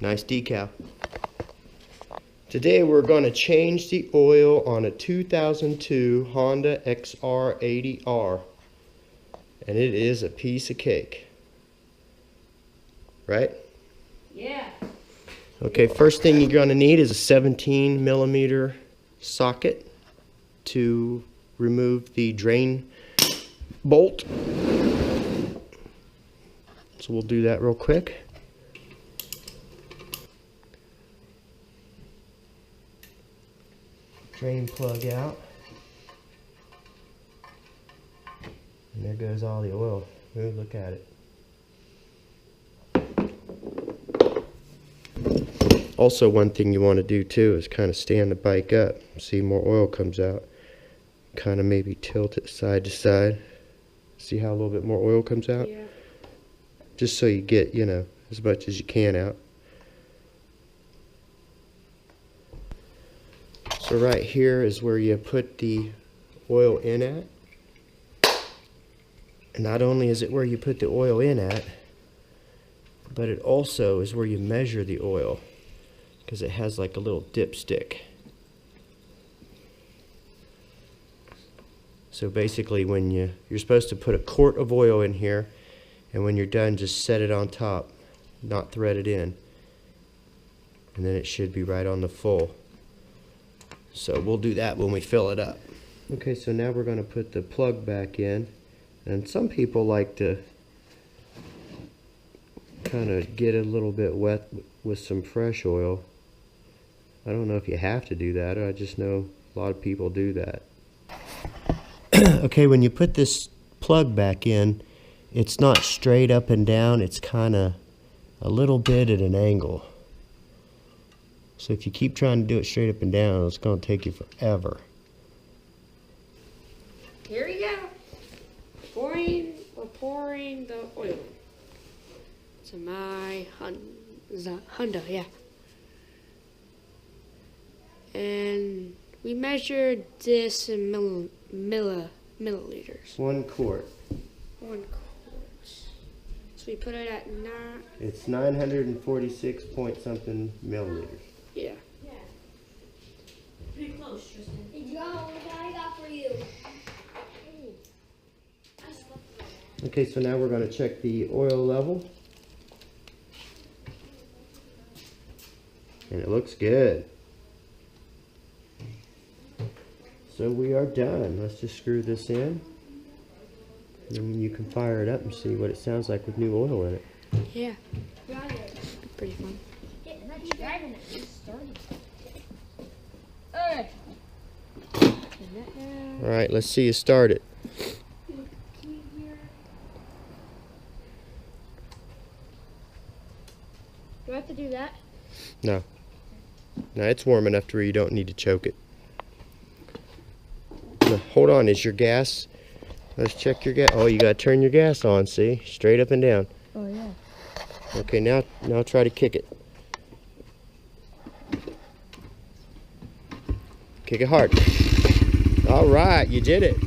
Nice decal. Today we're going to change the oil on a 2002 Honda XR80R. And it is a piece of cake. Right? Yeah. Okay, first thing you're going to need is a 17mm socket to remove the drain bolt. So we'll do that real quick. Drain plug out. And there goes all the oil. Ooh, look at it. Also, one thing you want to do too is kind of stand the bike up. See, more oil comes out. Kind of maybe tilt it side to side. See how a little bit more oil comes out? Yeah. Just so you get, you know, as much as you can out. So right here is where you put the oil in at. And not only is it where you put the oil in at, but it also is where you measure the oil, because it has like a little dipstick. So basically when you're supposed to put a quart of oil in here, and when you're done just set it on top, not thread it in, and then it should be right on the full. So we'll do that when we fill it up. Okay, so now we're going to put the plug back in, and some people like to kind of get a little bit wet with some fresh oil. I don't know if you have to do that, I just know a lot of people do that. Okay, when you put this plug back in, it's not straight up and down, it's kind of a little bit at an angle. So if you keep trying to do it straight up and down, it's going to take you forever. Here we go. We're pouring the oil. It's my Honda, yeah. And we measured this in milliliters. 1 quart. 1 quart. So we put it at 9. It's 946 point something milliliters. Yeah. Yeah. Pretty close, Tristan. Hey, Joe, what I got for you? Okay, so now we're going to check the oil level. And it looks good. So we are done. Let's just screw this in. And then you can fire it up and see what it sounds like with new oil in it. Yeah. Pretty fun. Alright, let's see you start it. Do I have to do that? No. No, it's warm enough to where you don't need to choke it. Now, hold on, is your gas? Let's check your gas. Oh, you gotta turn your gas on, see? Straight up and down. Oh, yeah. Okay, now try to kick it. Kick it hard. All right, you did it.